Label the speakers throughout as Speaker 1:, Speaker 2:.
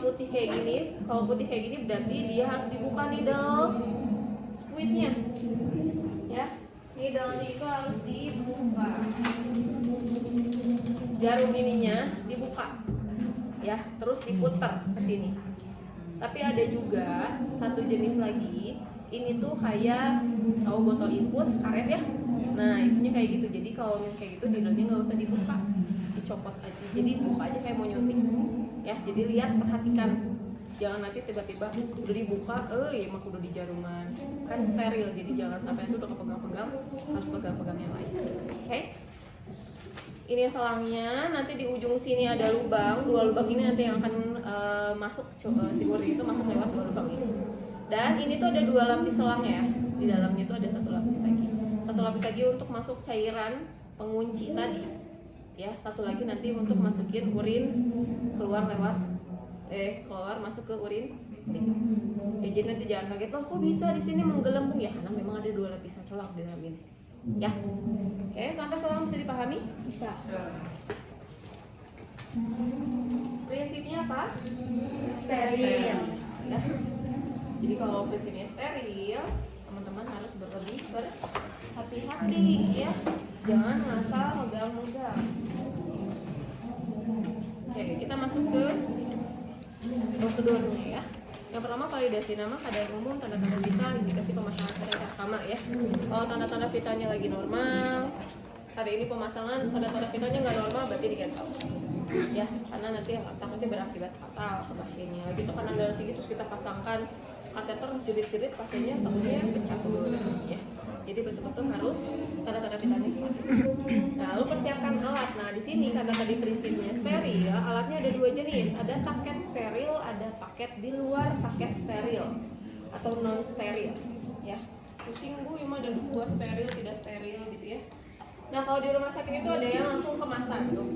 Speaker 1: putih kayak gini, kalau putih kayak gini berarti dia harus dibuka needle squidnya, ya. Needle-nya itu harus dibuka, jarum ininya dibuka, ya, terus diputar ke sini. Tapi ada juga satu jenis lagi, ini tuh kayak tahu botol infus karet ya. Nah, itunya kayak gitu. Jadi kalau kayak gitu needle-nya nggak usah dibuka, dicopot aja. Jadi buka aja kayak mau nyuntik. Ya, jadi lihat, perhatikan. Jangan nanti tiba-tiba udah dibuka, emang udah di jaruman. Kan steril, jadi jangan sampai itu udah kepegang-pegang, harus pegang-pegang yang lain. Oke? Ini selangnya, nanti di ujung sini ada lubang, 2 lubang ini nanti yang akan masuk si urin itu masuk lewat 2 lubang ini. Dan ini tuh ada 2 lapis selang ya, di dalamnya tuh ada 1 lapis lagi. 1 lapis lagi untuk masuk cairan pengunci tadi, ya. 1 lagi nanti untuk masukin urin keluar lewat keluar masuk ke urin. Ya, jadi nanti jangan kaget, kok bisa di sini menggelembung ya, karena memang ada 2 lapisan selang di dalam ini. Ya, oke, sampai selang bisa dipahami? Bisa. Prinsipnya apa? Steril. Ya. Jadi kalau prinsipnya steril, teman-teman harus berlebih berhati-hati, ya. Jangan asal megang-megang. Oke, kita masuk ke prosedurnya ya. Yang pertama, validasi nama, kadar umum, tanda-tanda vital, indikasi pemasangan pada pertama ya. Kalau tanda-tanda vitalnya lagi normal, hari ini pemasangan tanda-tanda vitalnya nggak normal, berarti di cancel ya, karena nanti takutnya berakibat fatal ke pasiennya. Gitu kan darah tinggi terus kita pasangkan kateter jerit-jerit, pasiennya takutnya pecah dulu ya. Jadi betul-betul harus tanda-tanda vitalnya stabil. Nah, lalu persiapkan alat. Nah, di sini karena tadi prinsipnya steril, alatnya ada 2 jenis. Ada paket steril, ada paket di luar paket steril atau non steril. Ya, pusing Bu, ini ada 2 steril, tidak steril gitu ya. Nah, kalau di rumah sakit itu ada yang langsung kemasan tuh.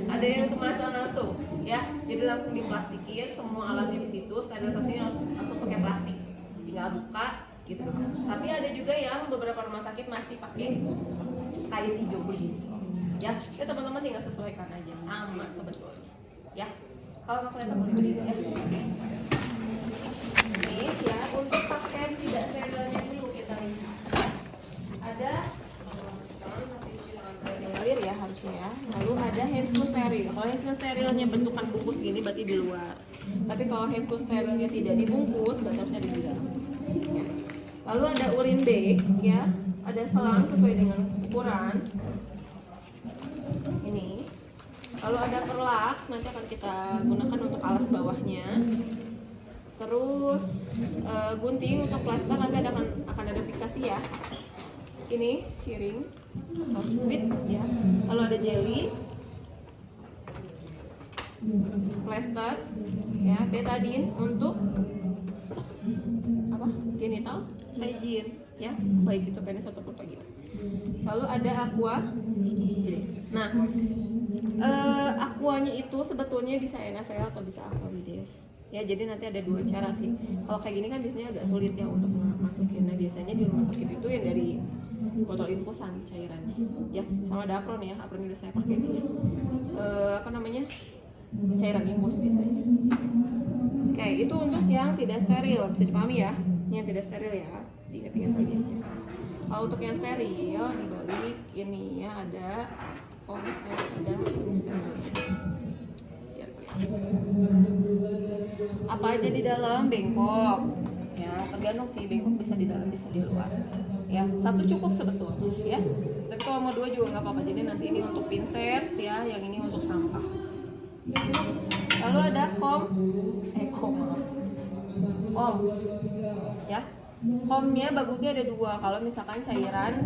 Speaker 1: Ada yang kemasan langsung, ya. Jadi langsung diplastikin semua alatnya di situ, sterilisasinya langsung pakai plastik. Tinggal buka gitu. Tapi ada juga yang beberapa rumah sakit masih pakai kain hijau begini. Ya, teman-teman tinggal sesuaikan aja, sama sebetulnya. Ya. Kalau nggak kelihatan boleh berdiri ya. Ini ya, untuk pakaian tidak sterilnya dulu kita lihat. Ada mengalir ya harusnya ya. Lalu ada handscoon steril. Kalau handscoon sterilnya bentukan bungkus gini berarti di luar. Tapi kalau handscoon sterilnya tidak dibungkus, berarti harusnya di dalam. Ya. Lalu ada urin bag ya. Ada selang sesuai dengan ukuran. Ini. Lalu ada perlak, nanti akan kita gunakan untuk alas bawahnya. Terus gunting untuk plaster, nanti akan ada fiksasi ya. Ini shearing atau squid ya. Lalu ada jelly, plaster ya, betadine untuk apa? Genital hygiene ya, baik itu penis ataupun vagina. Lalu ada aqua. Nah, aquanya itu sebetulnya bisa NaCl atau bisa aquavides. Ya, jadi nanti ada 2 cara sih. Kalau kayak gini kan biasanya agak sulit ya untuk masukin. Nah, biasanya di rumah sakit itu yang dari botol infusan cairannya. Ya, sama ada apron ya. Apron udah saya pakai nih. Apa namanya? Cairan infus biasanya. Oke, itu untuk yang tidak steril. Bisa dipahami ya? Yang tidak steril ya. Diingat-ingat lagi aja. Kalau untuk yang steril, dibalik ini ya ada steril, ada ini steril. Apa aja di dalam? Bengkok ya, tergantung sih, bengkok bisa di dalam bisa di luar ya. 1 cukup sebetulnya ya, tapi kalau mau 2 juga nggak apa-apa. Jadi nanti ini untuk pinset ya, yang ini untuk sampah. Lalu ada kom ya. Komnya bagusnya ada 2. Kalau misalkan cairannya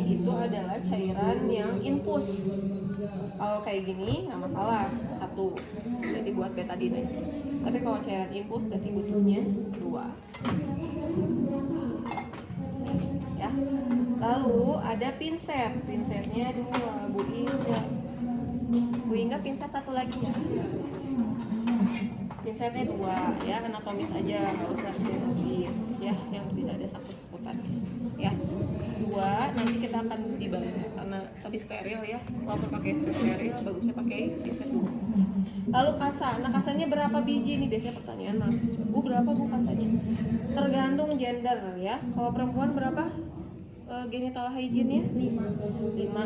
Speaker 1: itu adalah cairan yang infus. Kalau kayak gini nggak masalah, 1, berarti buat betadine aja. Tapi kalau cairan infus berarti butuhnya 2. Ya. Lalu ada pinset, pinsetnya 2. Bu Inga pinset 1 lagi ya. Pinsetnya 2 ya, anatomis aja, nggak usah chirurgis ya, yang tidak ada sakut-sakutannya ya. 2, nanti kita akan dibalik karena tadi steril ya. Walaupun pakai steril, bagusnya pakai pinset 2. Lalu kasa, nah kasanya berapa biji nih biasanya pertanyaan mahasiswa. Bu berapa bu kasanya? Tergantung gender ya. Kalau perempuan berapa genital hygiene-nya? 5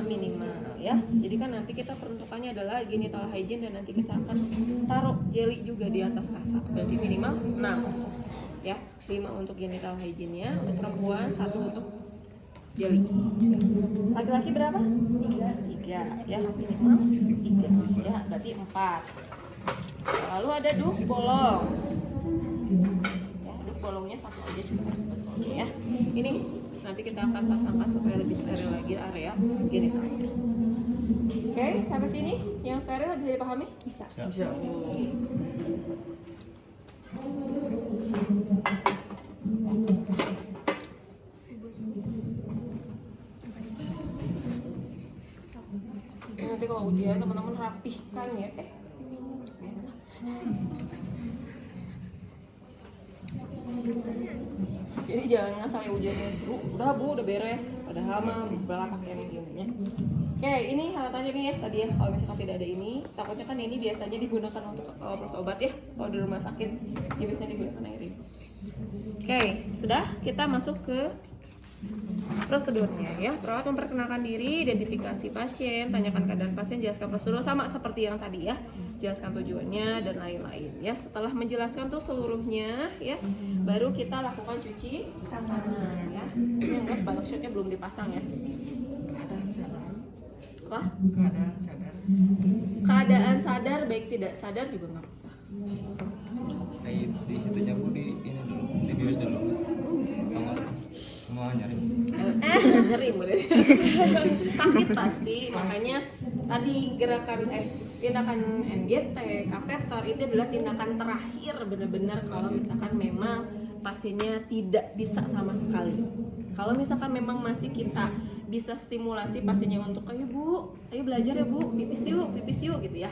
Speaker 1: minimal ya. Jadi kan nanti kita peruntukannya adalah genital hygiene dan nanti kita akan taruh jelly juga di atas kasa. Berarti minimal 6 ya. 5 untuk genital hygiene-nya, untuk perempuan 1 untuk jelly. Laki-laki berapa? 3 ya, minimal 3 ya, berarti 4. Lalu ada duh bolong ya, duh bolongnya 1 aja cukup sebetulnya ya. Ini nanti kita akan pasangkan supaya lebih steril lagi area genital. Oke, sampai sini yang steril bisa dipahami? Bisa. Nanti kalau ujian teman-teman rapihkan ya. Jadi jangan ngasal ya ujiannya dulu. Udah bu, udah beres. Padahal mah belakang yang gininya. Oke, ini halatannya nih ya tadi ya. Kalau misalkan tidak ada ini, takutnya kan ini biasanya digunakan untuk proses obat ya. Kalau di rumah sakit, ya biasanya digunakan air infus. Oke, sudah kita masuk ke prosedurnya ya. Perawat memperkenalkan diri, identifikasi pasien, tanyakan keadaan pasien, jelaskan prosedur sama seperti yang tadi ya. Jelaskan tujuannya dan lain-lain ya. Setelah menjelaskan tuh seluruhnya ya, baru kita lakukan cuci tangan ya. Ini enggak balok shotnya belum dipasang ya. Apa? Keadaan sadar baik tidak sadar juga nggak apa-apa.
Speaker 2: Di situnya bu di ini dulu, dibius dulu. Mau nyari.
Speaker 1: Nyeri bener. Sakit pasti, makanya tadi gerakan tindakan NGT, kateter itu adalah tindakan terakhir benar-benar kalau misalkan memang pasiennya tidak bisa sama sekali. Kalau misalkan memang masih kita bisa stimulasi pasiennya untuk ayo bu, ayo belajar ya bu, pipis yuk gitu ya.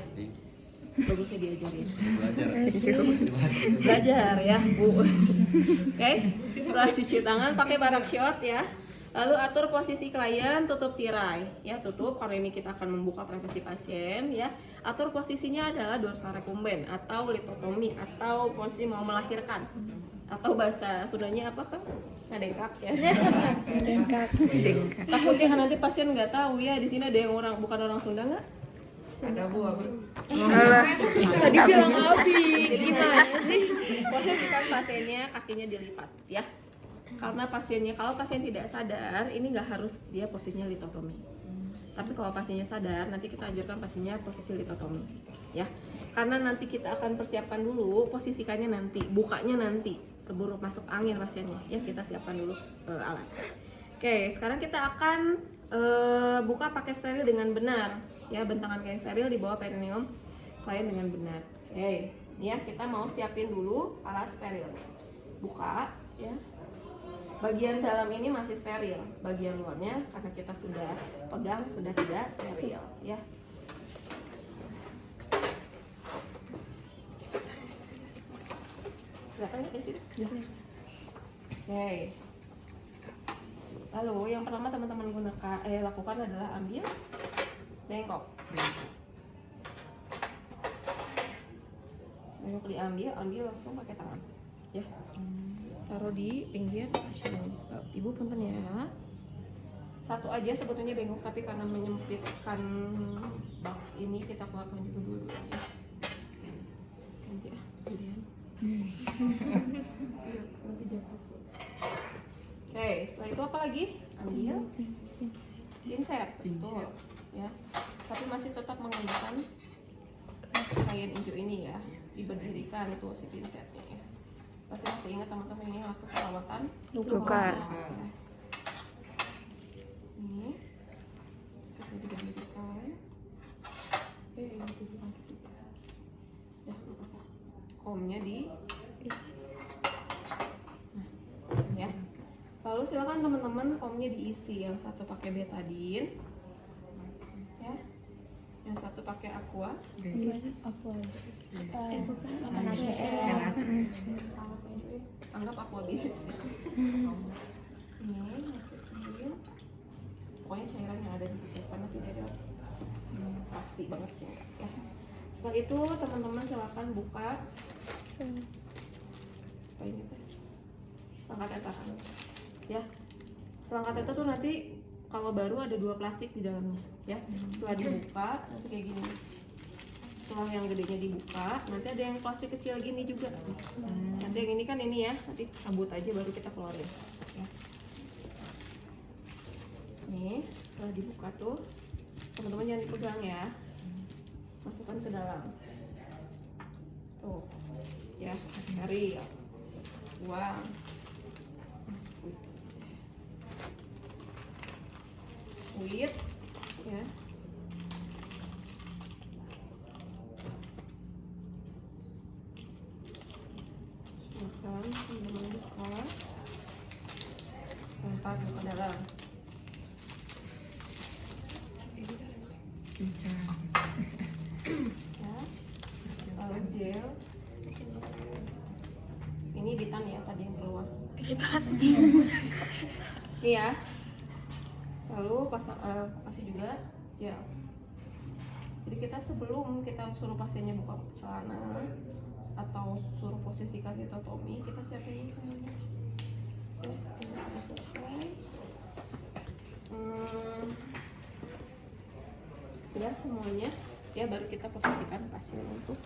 Speaker 1: Bagusnya diajarin. Belajar ya bu. Oke, setelah cuci tangan pakai barak shot ya. Lalu atur posisi klien, tutup tirai ya, tutup karena ini kita akan membuka privasi pasien ya. Atur posisinya adalah dorsal recumbens atau litotomi atau posisi mau melahirkan. Atau bahasa Sundanya apa kan? Ngadengkak ya. Ngadengkak. Takutnya kan nanti pasien nggak tahu ya, di sini ada yang bukan orang Sunda nggak? Ada bu, Abi. Tadi bilang Abi. Jadi gimana sih? Posisikan pasiennya kakinya dilipat ya. Karena pasiennya, kalau pasien tidak sadar, ini nggak harus dia posisinya litotomi. Tapi kalau pasiennya sadar, nanti kita anjurkan pasiennya posisi litotomi ya. Karena nanti kita akan persiapkan dulu posisikannya nanti, bukanya nanti, keburu masuk angin pasiennya ya, kita siapkan dulu alat. Oke, sekarang kita akan buka pakai steril dengan benar ya, bentangan kain steril di bawah perineum klien dengan benar. Oke, ya kita mau siapin dulu alat steril. Buka ya. Bagian dalam ini masih steril, bagian luarnya karena kita sudah pegang sudah tidak steril ya. Kelihatan nggak di sini? Oke. Lalu yang pertama teman-teman lakukan adalah ambil bengkok. Bengkok ambil langsung pakai tangan ya. Taruh di pinggir pasien. Ibu punten ya. Satu aja sebetulnya bengkok, tapi karena menyempitkan bak ini kita keluarkan juga dulu ya. Nanti ya, kemudian. Nanti jatuh. Oke, setelah itu apa lagi? Ambil pinset, betul ya. Tapi masih tetap menggunakan kain hijau ini ya. Diberdirikan itu si pinsetnya ya. Pasti masih ingat teman-teman ini waktu perawatan luka. Ini bisa diberdirikan. Ya, komnya di ya. Lalu silakan teman-teman komnya diisi, yang satu pakai betadine ya, yang satu pakai aqua. Anggap aqua bisnis ya. Ini masukin, pokoknya cairan yang ada di situ karena tidak ada pasti banget sih ya. Setelah itu teman-teman silakan buka apa ini tes selangkah tetar ya. Selangkah tetar tuh nanti kalau baru ada 2 plastik di dalamnya ya. Setelah dibuka nanti kayak gini. Setelah yang gedenya dibuka nanti ada yang plastik kecil gini juga. Nanti yang ini kan ini ya, nanti cabut aja baru kita keluarin ya. Nih setelah dibuka tuh teman-teman jangan dipegang ya, masukkan ke dalam tuh ya, cari ya, buang, kuit ya. Makan teman-teman buka, lempar ke dalam ya. Lalu gel ini ditan ya, tadi yang keluar nih ya. Lalu kasih juga gel. Jadi kita sebelum kita suruh pasiennya buka celana atau suruh posisi kaki-totomi, kita siapin dulu semuanya ya. Ini sudah selesai. Sudah semuanya ya, baru kita posisikan pasien untuk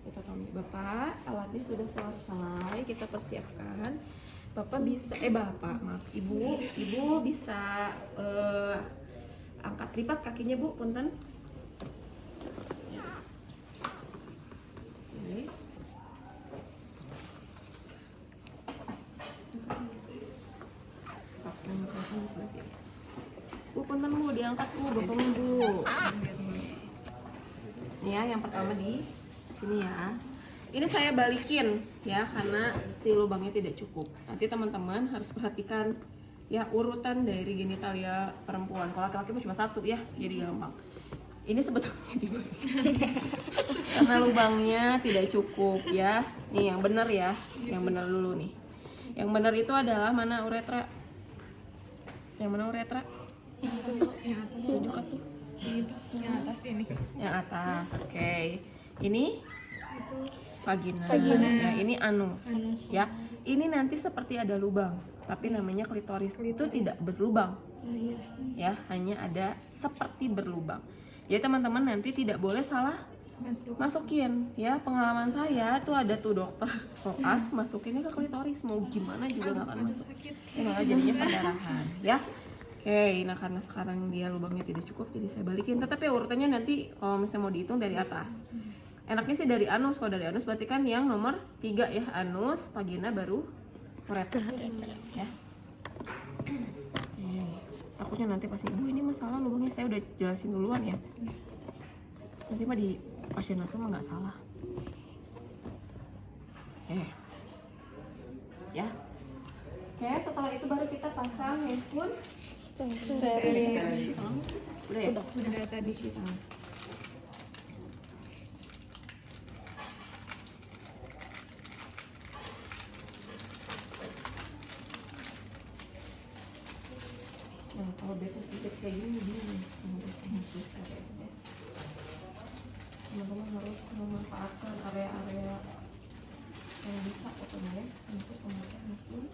Speaker 1: ketotomi. Bapak, alatnya sudah selesai, kita persiapkan. Bapak bisa, Bapak, maaf, Ibu bisa angkat lipat kakinya Bu, punten. Ya. Oke. Pakai mikrofon di sebelah sini. Bu, punten Bu, diangkat Bu, bapaknya Bu. Nih ya, yang pertama di sini ya. Ini saya balikin ya karena si lubangnya tidak cukup. Nanti teman-teman harus perhatikan ya urutan dari genitalia perempuan. Kalau laki-laki cuma satu ya, jadi gampang. Ini sebetulnya dibalik karena lubangnya tidak cukup ya. Nih yang benar ya, yang benar dulu nih. Yang benar itu adalah mana uretra? Yang mana uretra?
Speaker 3: Yang atas.
Speaker 1: Tunjukkan tuh.
Speaker 3: Yang atas ini.
Speaker 1: Yang atas, oke. Ini
Speaker 3: Itu
Speaker 1: vagina.
Speaker 3: Vagina.
Speaker 1: Ya, ini anus.
Speaker 3: anus.
Speaker 1: Ya, ini nanti seperti ada lubang, tapi namanya klitoris. Itu tidak berlubang.
Speaker 3: Oh iya.
Speaker 1: Ya, hanya ada seperti berlubang. Jadi teman-teman nanti tidak boleh salah masukin. Ya, pengalaman saya tuh ada tuh dokter koas masukinnya ke klitoris, mau gimana juga nggak akan masuk.
Speaker 3: Sakit.
Speaker 1: Ya, malah jadinya perdarahan. Ya. Oke, nah karena sekarang dia lubangnya tidak cukup, jadi saya balikin. Tetapi urutannya nanti kalau misalnya mau dihitung dari atas. Enaknya sih dari anus. Kalau dari anus berarti kan yang nomor 3 ya, anus, vagina, baru uretra ya. Takutnya nanti pas ibu ini masalah lubangnya, saya udah jelasin duluan ya. Nanti mah di pasien langsung mah nggak salah. Ya. Oke, setelah itu baru kita pasang spoon.
Speaker 3: Steril.
Speaker 1: Udah ya?
Speaker 3: Udah tadi.
Speaker 1: Nah, kalau beta sedikit kayak gini bingung sama suster ya. Teman-teman harus memanfaatkan area-area yang bisa pokoknya ya untuk pemasangan spoon.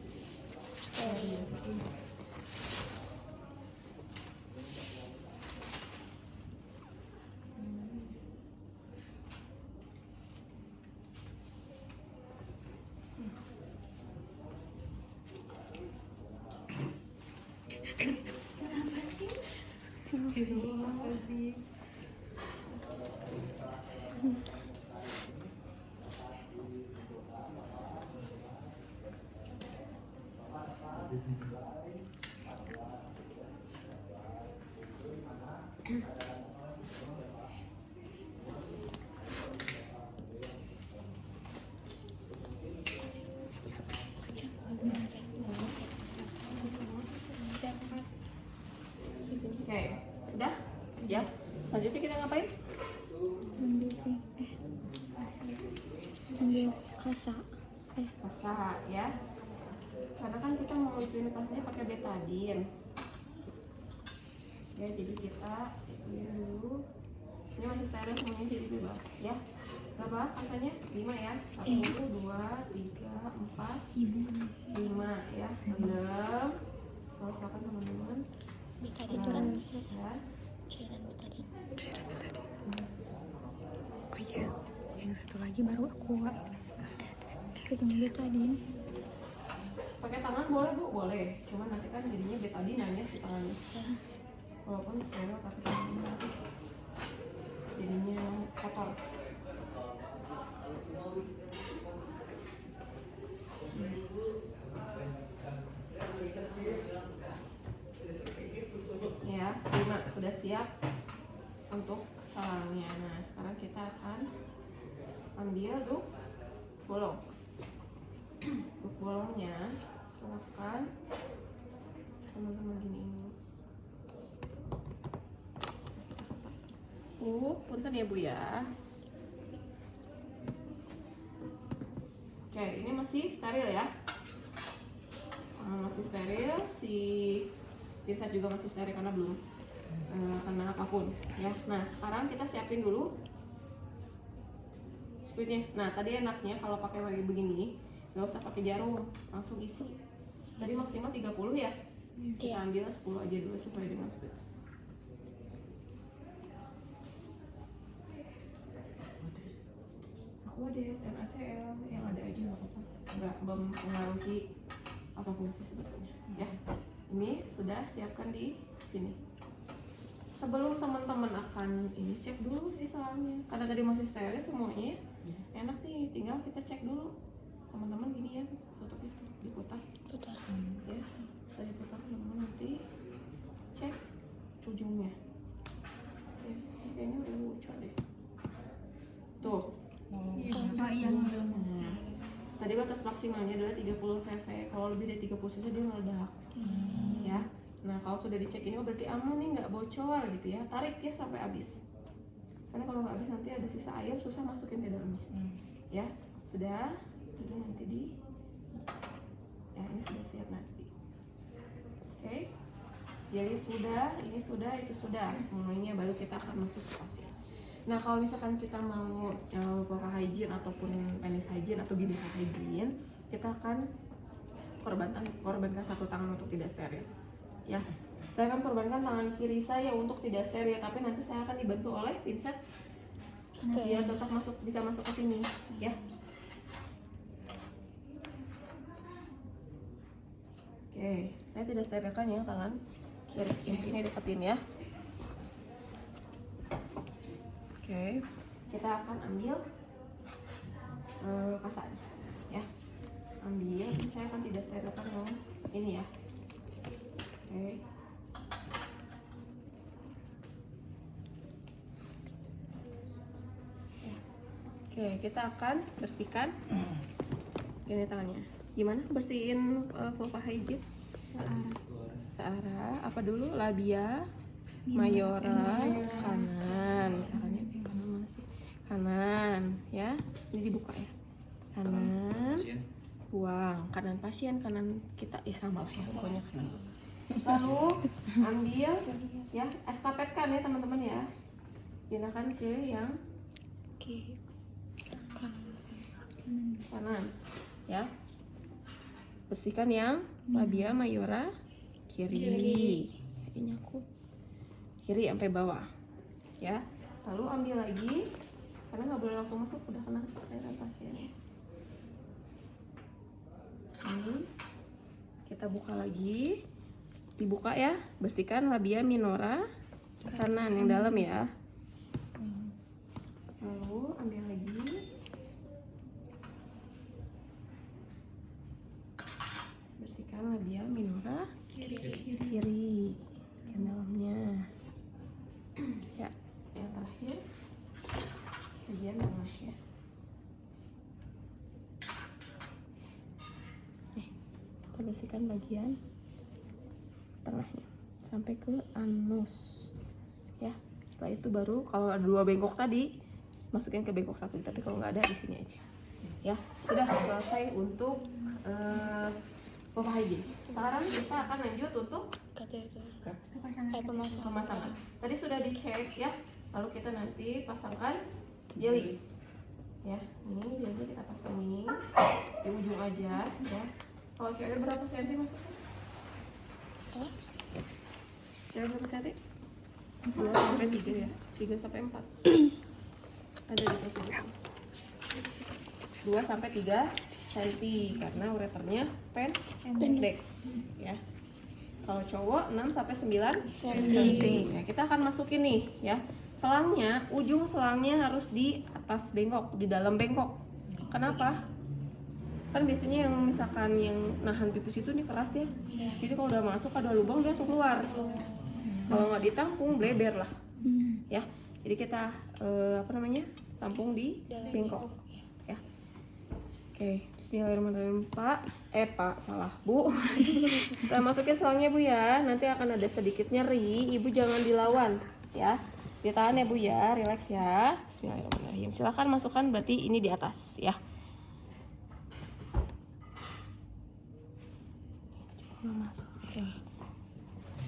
Speaker 3: Kenapa sih? Astagfirullahaladzim.
Speaker 1: Oke, sudah? Ya. Selanjutnya kita ngapain?
Speaker 3: Ambil kasa.
Speaker 1: Kasa ya. Karena kan kita mau ituin kasanya pakai betadine. Ya, jadi kita ituin dulu. Ini masih steril semuanya, jadi bebas ya. Berapa kasanya? 5 ya. 1, 2, 3, 4, 5 ya. 6. Kalau silakan teman-teman.
Speaker 3: Betadine kan
Speaker 1: Ya.
Speaker 3: cairan betadine.
Speaker 4: Oh iya, yang satu lagi baru aqua.
Speaker 3: Itu betadine.
Speaker 1: Pakai tangan boleh Bu, boleh. Cuman nanti kan jadinya betadine nanya si tangannya. Walaupun steril tapi tangannya nanti jadinya kotor. Ya, 5 sudah siap untuk salangnya. Nah, sekarang kita akan ambil duk bolong. Duk bolongnya silakan teman-teman gini. Punten ya Bu ya. Oke, ini masih steril ya. Masih steril, si pinset juga masih steril karena belum kena apapun ya. Nah, sekarang kita siapin dulu squidnya. Nah, tadi enaknya kalau pakai kayak begini nggak usah pakai jarum, langsung isi. Tadi maksimal 30 ya. Kita ambil 10 aja dulu supaya dengan squid. Aku ada NaCl yang ada aja nggak apa-apa, nggak mempengaruhi apapun sih sebetulnya ya. Ini sudah siapkan di sini. Sebelum teman-teman akan ini cek dulu sih salangnya, karena tadi masih steril semuanya. Enak nih, tinggal kita cek dulu. Teman-teman gini ya, tutup itu, diputar.
Speaker 3: Putar.
Speaker 1: Ya, saya putar teman-teman, nanti cek ujungnya. Ya, ini kayaknya udah lucu deh. Tuh. Tadi batas maksimalnya adalah 30 cc. Kalau lebih dari 30 cc dia meledak. Ya. Nah, kalau sudah dicek ini berarti aman nih, nggak bocor gitu ya. Tarik ya sampai habis. Karena kalau nggak habis nanti ada sisa air, susah masukin ke dalamnya. Ya, sudah. Ini nanti ya ini sudah siap nanti. Oke. Jadi sudah, ini sudah, itu sudah. Semuanya baru kita akan masuk ke pasir. Nah, kalau misalkan kita mau vulva hygiene ataupun penis hygiene atau GBK hygiene, kita akan korbankan satu tangan untuk tidak steril. Ya, saya akan korbankan tangan kiri saya untuk tidak steril, tapi nanti saya akan dibantu oleh pinset biar tetap bisa masuk ke sini, ya. Oke, saya tidak sterilkan ya tangan kiri. Ya, ini deketin ya. Oke, kita akan ambil kasarnya, ya. Ambil, saya akan tidak sterilkan yang ini ya. Oke. Oke, kita akan bersihkan ini tangannya. Gimana bersihin vulva hygiene? Searah. Apa dulu? Labia mayora kanan, misalnya kayak kanan mana sih? Kanan, ya. Ini dibuka ya. Kanan. Buang. Kanan pasien, kanan kita. Sama lah ya, pokoknya kanan. Lalu ambil, ya, estafetkan ya teman-teman ya. Pindahkan ke yang kanan, ya. Bersihkan yang labia mayora kiri. Ini nyangkut. Kiri sampai bawah, ya. Lalu ambil lagi, karena nggak boleh langsung masuk, udah kena cairan pasiennya. Ini kita buka lagi, dibuka ya, bersihkan labia minora kanan yang dalam ya. Lalu ambil lagi, bersihkan labia minora kiri yang dalamnya. Ya, yang terakhir bagian tengah ya. Kita bersihkan bagian tengahnya sampai ke anus ya. Setelah itu baru kalau ada 2 bengkok tadi masukin ke bengkok satu, tapi kalau nggak ada di sini aja ya. Sudah selesai untuk vulva hygiene. Sekarang kita akan lanjut untuk
Speaker 3: Kateter.
Speaker 1: pemasangan. Tadi sudah dicek ya, Lalu kita nanti pasangkan jeli. Ya, ini jeli kita pasang nih di ujung aja ya. Kalau cewek berapa senti masuknya? Cewek berapa senti? 2 sampai 3 ya. 3 sampai 4. Ada di posisi 2 sampai 3 cm karena ureternya pendek ya. Kalau cowok 6 sampai 9 cm. Ya, kita akan masukin nih ya. Selangnya, ujung selangnya harus di atas bengkok, di dalam bengkok. Kenapa? Kan biasanya yang misalkan yang nahan pipis itu nih keras ya. Jadi kalau udah masuk ada lubang dia langsung keluar. Kalau nggak ditampung bleber lah. Ya. Jadi kita tampung di bengkok. Ya. Oke, bismillahirrahmanirrahim, Pak. Pak, salah, Bu. Saya masukin selangnya, Bu ya. Nanti akan ada sedikit nyeri. Ibu jangan dilawan, ya. Ditahan ya, Bu ya. Relax ya. Bismillahirrahmanirrahim. Silakan masukkan berarti ini di atas, ya. Nggak masuk. Oke.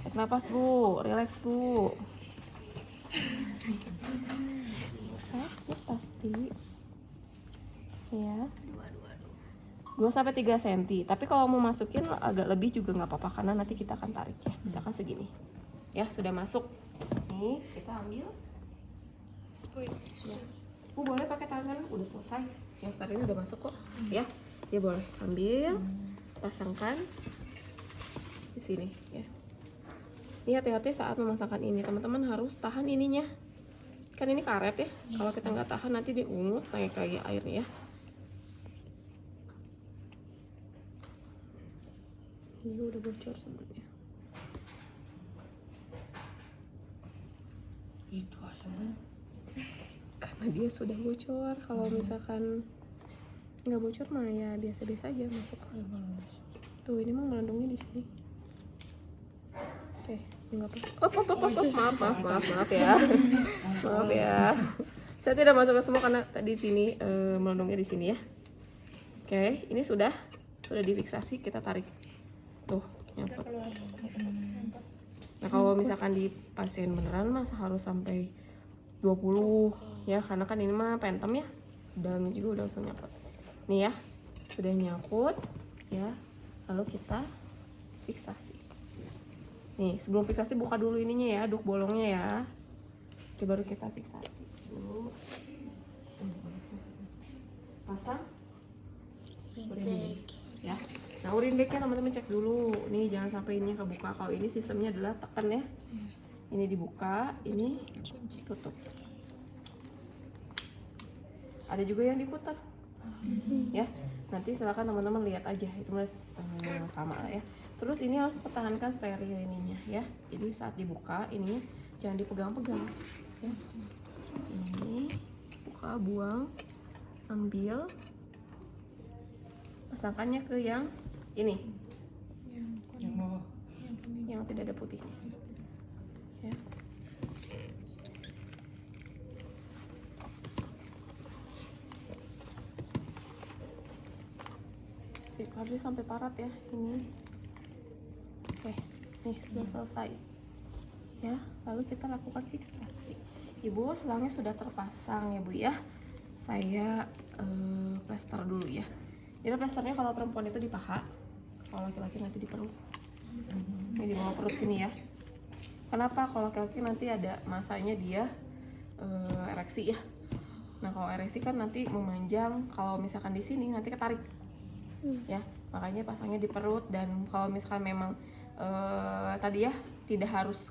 Speaker 1: Tarik nafas, Bu. Relax, Bu. Sakit pasti. Ya. 2 sampai 3 cm. Tapi kalau mau masukin agak lebih juga nggak apa-apa karena nanti kita akan tarik ya. Misalkan segini. Ya, sudah masuk. Nih, kita ambil. Ya. Bu boleh pakai tangan, udah selesai. Yang start ini udah masuk kok. Ya. Ya boleh. Ambil, pasangkan di sini ya. Ini hati-hati saat memasangkan ini. Teman-teman harus tahan ininya. Kan ini karet ya. Kalau kita nggak tahan nanti dia ungu kayak air ya. Ini udah bocor semuanya.
Speaker 5: Itu asalnya.
Speaker 1: Karena dia sudah bocor. Kalau misalkan nggak bocor mah ya biasa-biasa aja masuk. Tuh ini mah melendungnya di sini. Oke, nggak apa. Maaf ya. Maaf ya. Saya tidak masuk ke semua karena tadi di sini melendungnya di sini ya. Oke, ini sudah difiksasi, kita tarik. Tuh, nyangkut. Nah, kalau misalkan di pasien beneran mas harus sampai 20 ya, karena kan ini mah pentem ya. Dalamnya juga udah langsung nyangkut. Nih ya, sudah nyangkut ya. Lalu kita fiksasi. Nih, sebelum fiksasi buka dulu ininya ya, duk bolongnya ya. Oke, baru kita fiksasi dulu. Pasang urin ya. Nah, urin bagnya teman-teman cek dulu. Nih jangan sampai ini kebuka. Kalau ini sistemnya adalah tekan ya. Ini dibuka, ini tutup. Ada juga yang diputar. Ya. Nanti silakan teman-teman lihat aja. Itu sama lah ya. Terus ini harus pertahankan steril ininya ya. Jadi saat dibuka ininya jangan dipegang-pegang ya. Ini buka, buang, ambil, pasangkannya ke yang ini,
Speaker 5: Yang bawah.
Speaker 1: yang tidak ada putihnya ya. Habis sampai parat ya ini. Oke, nih sudah selesai ya. Lalu kita lakukan fiksasi. Ibu, selangnya sudah terpasang ya Bu ya. Saya plester dulu ya. Jadi plesternya kalau perempuan itu di paha, kalau laki-laki nanti di perut. Ini di bawah perut sini ya. Kenapa? Kalau laki-laki nanti ada masanya dia ereksi ya. Nah kalau ereksi kan nanti memanjang. Kalau misalkan di sini nanti ketarik ya. Makanya pasangnya di perut. Dan kalau misalkan memang tadi ya tidak harus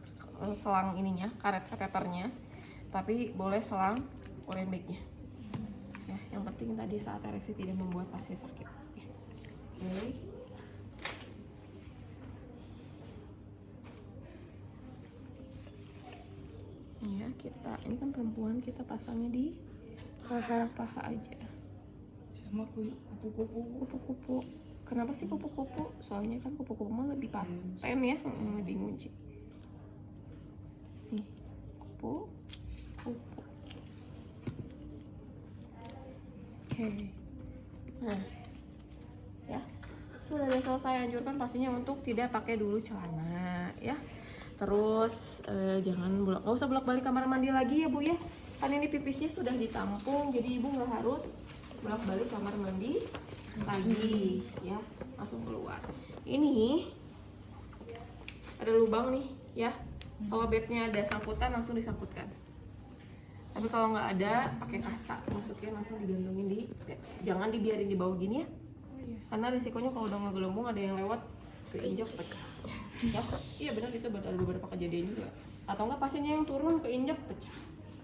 Speaker 1: selang ininya, kateternya, tapi boleh selang urin bagnya. Ya, yang penting tadi saat ereksi tidak membuat pasien sakit. Oke. Ya, ini kan perempuan, kita pasangnya di paha aja.
Speaker 5: Sama kupu-kupu.
Speaker 1: Kenapa sih kupu-kupu? Soalnya kan kupu-kupu mah lebih paten ya, lebih ngunci. Nih, kupu. Oke. Nah, ya sudah selesai. Anjurkan pastinya untuk tidak pakai dulu celana, ya. Terus nggak usah bolak-balik kamar mandi lagi ya Bu ya. Kan ini pipisnya sudah ditampung, jadi Ibu nggak harus bolak-balik kamar mandi lagi ya. Langsung keluar. Ini ada lubang nih ya. Kalau bednya ada sangkutan langsung disangkutkan. Tapi kalau nggak ada pakai kasa, maksudnya langsung digantungin di bed. Jangan dibiarin di bawah gini ya. Karena risikonya kalau udah ngegelembung ada yang lewat keinjak pecah. Ya, iya benar itu ada beberapa kejadian juga. Atau enggak pasiennya yang turun keinjak pecah.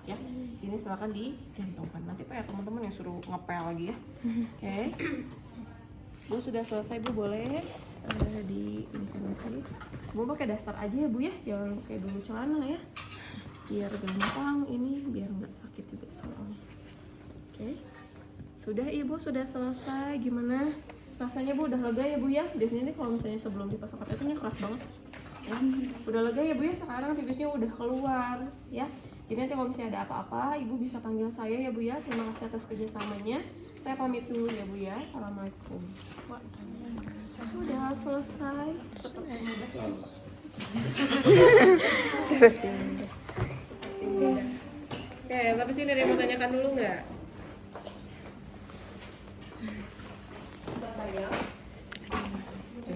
Speaker 1: Ya, ini silakan digantungkan. Nanti Pak ya teman-teman yang suruh ngepel lagi ya. Oke. Bu sudah selesai Bu, boleh di ini kan lagi. Bu pakai daster aja ya Bu ya, jangan kayak dulu celana ya. Biar gampang ini, biar nggak sakit juga soalnya. Oke. Sudah Ibu sudah selesai. Gimana? Rasanya Bu udah lega ya Bu ya? Biasanya nih kalau misalnya sebelum dipasang kateternya keras banget. Ya. Udah lega ya Bu ya? Sekarang pipisnya udah keluar ya. Jadi nanti kalau misalnya ada apa-apa, Ibu bisa panggil saya ya Bu ya. Terima kasih atas kerjasamanya. Saya pamit dulu ya Bu ya. Assalamualaikum. Sudah selesai. Seperti mudah sih.
Speaker 4: Seperti ini.
Speaker 1: Oke, tapi sini ada yang mau tanyakan dulu nggak?